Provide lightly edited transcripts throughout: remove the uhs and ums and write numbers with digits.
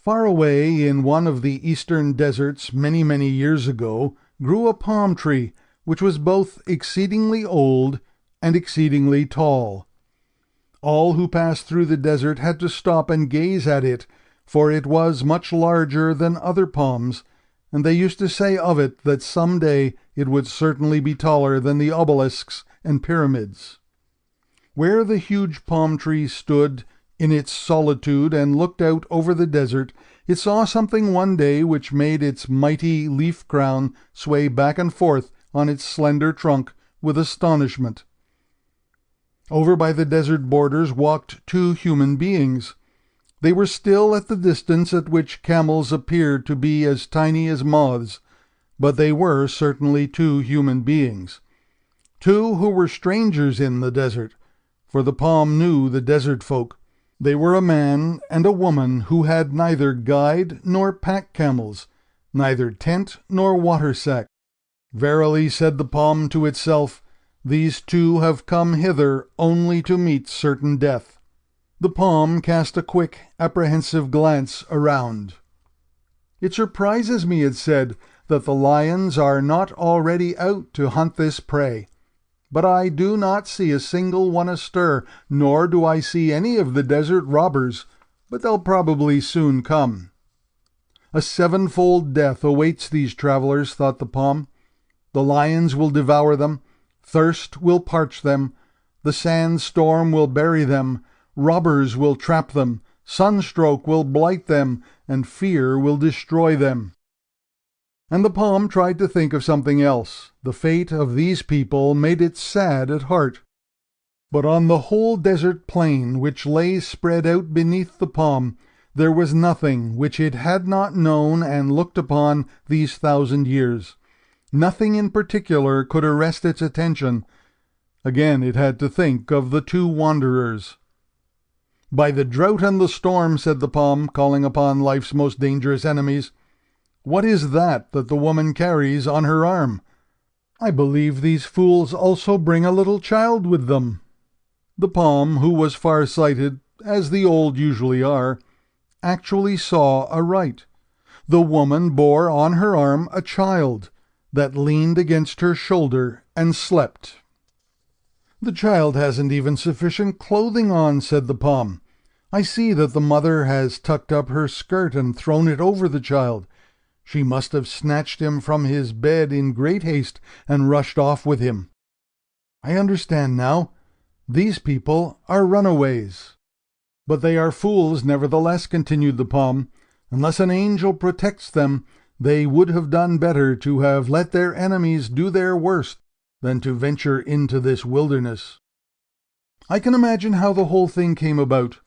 Far away in one of the eastern deserts many, many years ago grew a palm tree, which was both exceedingly old and exceedingly tall. All who passed through the desert had to stop and gaze at it, for it was much larger than other palms, and they used to say of it that some day it would certainly be taller than the obelisks and pyramids. Where the huge palm tree stood in its solitude and looked out over the desert, it saw something one day which made its mighty leaf crown sway back and forth on its slender trunk with astonishment. Over by the desert borders walked two human beings. They were still at the distance at which camels appear to be as tiny as moths, but they were certainly two human beings. Two who were strangers in the desert, for the palm knew the desert folk. They were a man and a woman who had neither guide nor pack camels, neither tent nor water sack. Verily, said the palm to itself, these two have come hither only to meet certain death. The palm cast a quick, apprehensive glance around. It surprises me, it said, that the lions are not already out to hunt this prey. But I do not see a single one astir, nor do I see any of the desert robbers, but they'll probably soon come. A sevenfold death awaits these travelers, thought the palm. The lions will devour them, thirst will parch them, the sandstorm will bury them, robbers will trap them, sunstroke will blight them, and fear will destroy them. And the palm tried to think of something else. The fate of these people made it sad at heart. But on the whole desert plain which lay spread out beneath the palm, there was nothing which it had not known and looked upon these 1,000 years. Nothing in particular could arrest its attention. Again it had to think of the two wanderers. By the drought and the storm, said the palm, calling upon life's most dangerous enemies, what is that the woman carries on her arm? I believe these fools also bring a little child with them. The palm, who was far-sighted, as the old usually are, actually saw aright. The woman bore on her arm a child that leaned against her shoulder and slept. The child hasn't even sufficient clothing on, said the palm. I see that the mother has tucked up her skirt and thrown it over the child. She must have snatched him from his bed in great haste and rushed off with him. I understand now. These people are runaways. But they are fools nevertheless, continued the palm. Unless an angel protects them, they would have done better to have let their enemies do their worst than to venture into this wilderness. I can imagine how the whole thing came about.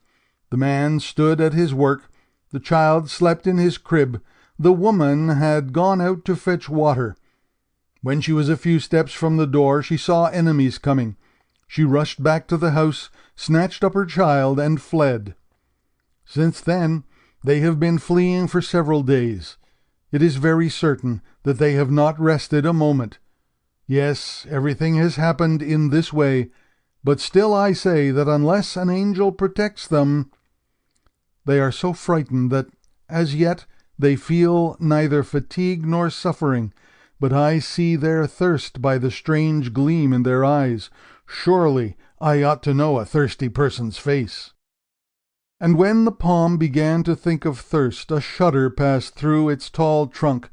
The man stood at his work, the child slept in his crib, the woman had gone out to fetch water. When she was a few steps from the door, she saw enemies coming. She rushed back to the house, snatched up her child, and fled. Since then, they have been fleeing for several days. It is very certain that they have not rested a moment. Yes, everything has happened in this way, but still I say that unless an angel protects them, they are so frightened that, as yet, they feel neither fatigue nor suffering, but I see their thirst by the strange gleam in their eyes. Surely I ought to know a thirsty person's face. And when the palm began to think of thirst, a shudder passed through its tall trunk,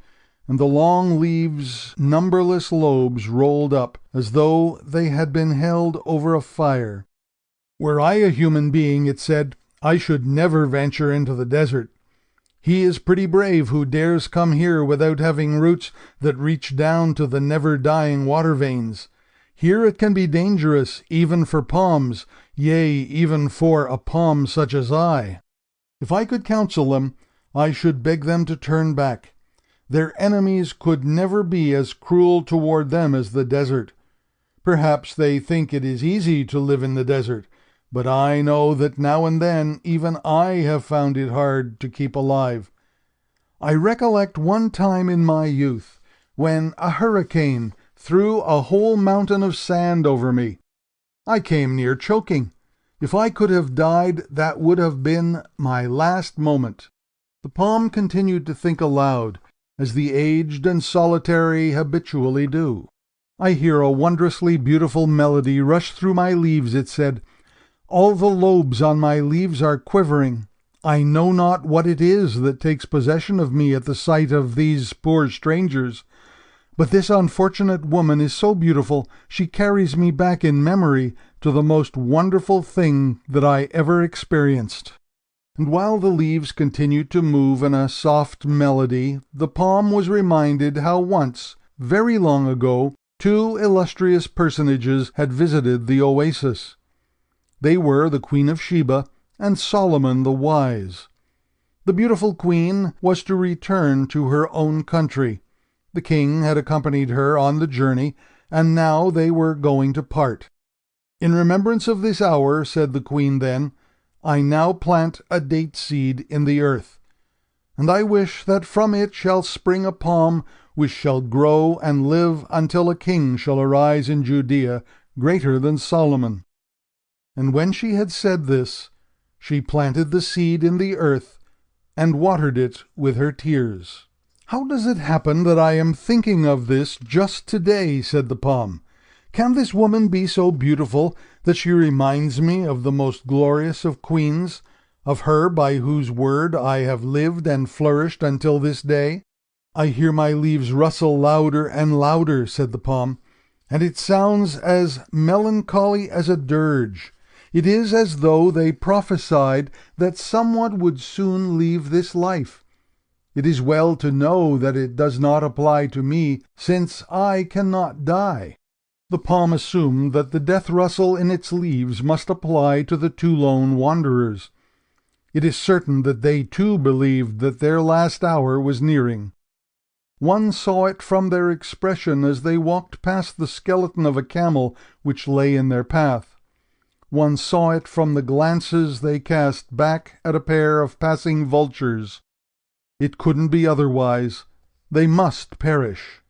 and the long leaves' numberless lobes rolled up, as though they had been held over a fire. Were I a human being, it said, I should never venture into the desert. He is pretty brave who dares come here without having roots that reach down to the never-dying water veins. Here it can be dangerous, even for palms, yea, even for a palm such as I. If I could counsel them, I should beg them to turn back. Their enemies could never be as cruel toward them as the desert. Perhaps they think it is easy to live in the desert, but I know that now and then even I have found it hard to keep alive. I recollect one time in my youth when a hurricane threw a whole mountain of sand over me. I came near choking. If I could have died, that would have been my last moment. The palm continued to think aloud, as the aged and solitary habitually do. "I hear a wondrously beautiful melody rush through my leaves," it said. "All the lobes on my leaves are quivering. I know not what it is that takes possession of me at the sight of these poor strangers. But this unfortunate woman is so beautiful, she carries me back in memory to the most wonderful thing that I ever experienced." And while the leaves continued to move in a soft melody, the palm was reminded how once, very long ago, two illustrious personages had visited the oasis. They were the Queen of Sheba and Solomon the Wise. The beautiful queen was to return to her own country. The king had accompanied her on the journey, and now they were going to part. "In remembrance of this hour," said the queen then, "I now plant a date seed in the earth, and I wish that from it shall spring a palm which shall grow and live until a king shall arise in Judea greater than Solomon." And when she had said this, she planted the seed in the earth and watered it with her tears. "How does it happen that I am thinking of this just today?" said the palm. "Can this woman be so beautiful that she reminds me of the most glorious of queens, of her by whose word I have lived and flourished until this day?" "I hear my leaves rustle louder and louder," said the palm, "and it sounds as melancholy as a dirge. It is as though they prophesied that someone would soon leave this life. It is well to know that it does not apply to me, since I cannot die." The palm assumed that the death rustle in its leaves must apply to the two lone wanderers. It is certain that they too believed that their last hour was nearing. One saw it from their expression as they walked past the skeleton of a camel which lay in their path. One saw it from the glances they cast back at a pair of passing vultures. It couldn't be otherwise. They must perish.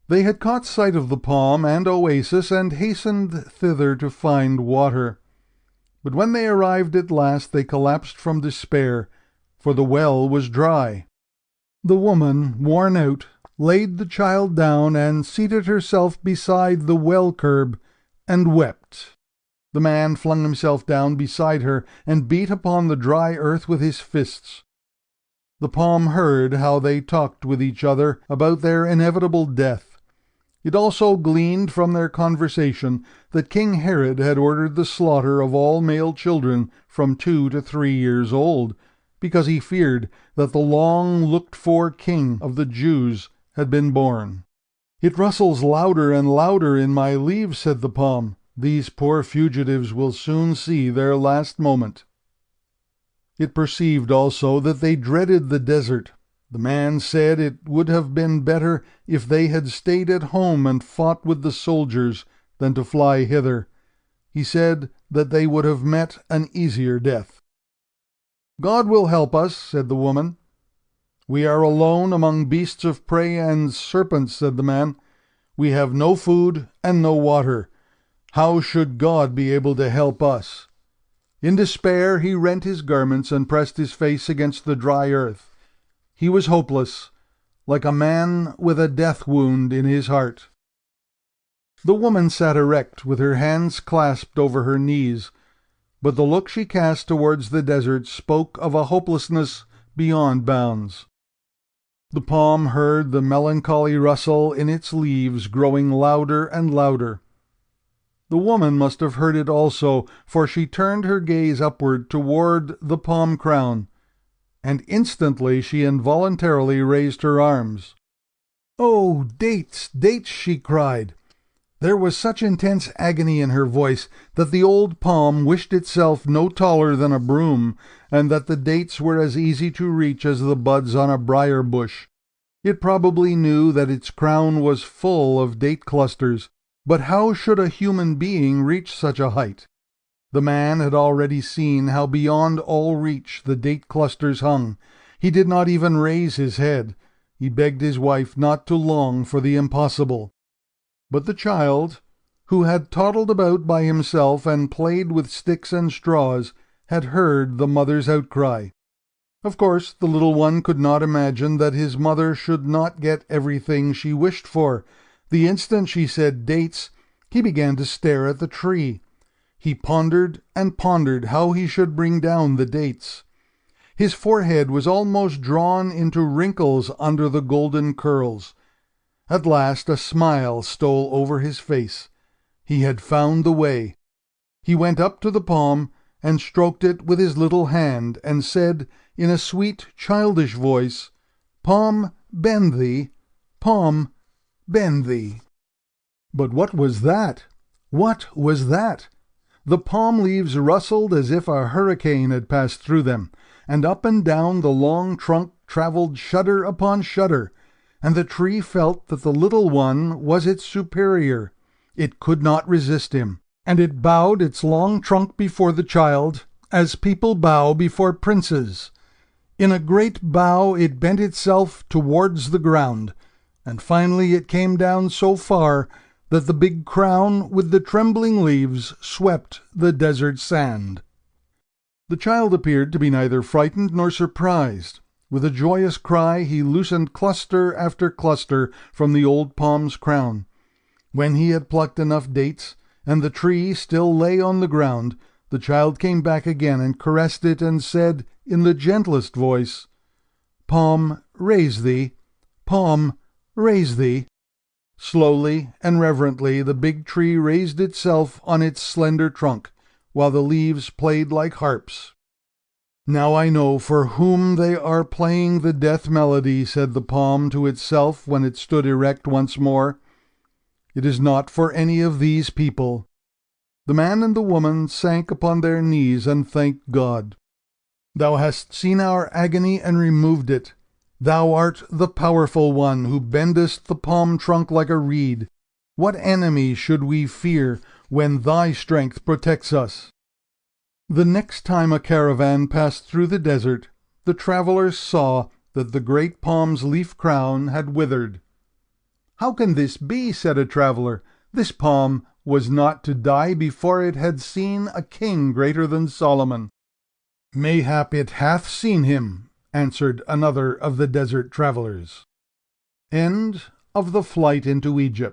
They had caught sight of the palm and oasis and hastened thither to find water. But when they arrived at last, they collapsed from despair, for the well was dry. The woman, worn out, laid the child down and seated herself beside the well curb and wept. The man flung himself down beside her and beat upon the dry earth with his fists. The palm heard how they talked with each other about their inevitable death. It also gleaned from their conversation that King Herod had ordered the slaughter of all male children from 2 to 3 years old, because he feared that the long-looked-for king of the Jews had been born. "It rustles louder and louder in my leaves," said the palm. "These poor fugitives will soon see their last moment." It perceived also that they dreaded the desert. The man said it would have been better if they had stayed at home and fought with the soldiers than to fly hither. He said that they would have met an easier death. "God will help us," said the woman. "We are alone among beasts of prey and serpents," said the man. "We have no food and no water. How should God be able to help us?" In despair he rent his garments and pressed his face against the dry earth. He was hopeless, like a man with a death wound in his heart. The woman sat erect, with her hands clasped over her knees, but the look she cast towards the desert spoke of a hopelessness beyond bounds. The palm heard the melancholy rustle in its leaves growing louder and louder. The woman must have heard it also, for she turned her gaze upward toward the palm crown, and instantly she involuntarily raised her arms. "Oh, dates, dates!" she cried. There was such intense agony in her voice that the old palm wished itself no taller than a broom, and that the dates were as easy to reach as the buds on a briar bush. It probably knew that its crown was full of date clusters, but how should a human being reach such a height? The man had already seen how beyond all reach the date clusters hung. He did not even raise his head. He begged his wife not to long for the impossible. But the child, who had toddled about by himself and played with sticks and straws, had heard the mother's outcry. Of course, the little one could not imagine that his mother should not get everything she wished for. The instant she said dates, he began to stare at the tree. He pondered and pondered how he should bring down the dates. His forehead was almost drawn into wrinkles under the golden curls. At last a smile stole over his face. He had found the way. He went up to the palm and stroked it with his little hand, and said in a sweet, childish voice, "Palm, bend thee. Palm, bend thee." But what was that? What was that? The palm leaves rustled as if a hurricane had passed through them, and up and down the long trunk traveled shudder upon shudder, and the tree felt that the little one was its superior. It could not resist him, and it bowed its long trunk before the child, as people bow before princes. In a great bow it bent itself towards the ground, and finally it came down so far that the big crown with the trembling leaves swept the desert sand. The child appeared to be neither frightened nor surprised. With a joyous cry he loosened cluster after cluster from the old palm's crown. When he had plucked enough dates, and the tree still lay on the ground, the child came back again and caressed it and said in the gentlest voice, "Palm, raise thee. Palm, raise thee." Slowly and reverently the big tree raised itself on its slender trunk, while the leaves played like harps. "Now I know for whom they are playing the death melody," said the palm to itself when it stood erect once more. "It is not for any of these people." The man and the woman sank upon their knees and thanked God. "Thou hast seen our agony and removed it. Thou art the powerful one who bendest the palm trunk like a reed. What enemy should we fear when thy strength protects us?" The next time a caravan passed through the desert, the travelers saw that the great palm's leaf crown had withered. "How can this be?" said a traveler. "This palm was not to die before it had seen a king greater than Solomon." "Mayhap it hath seen him," answered another of the desert travelers. End of The Flight into Egypt.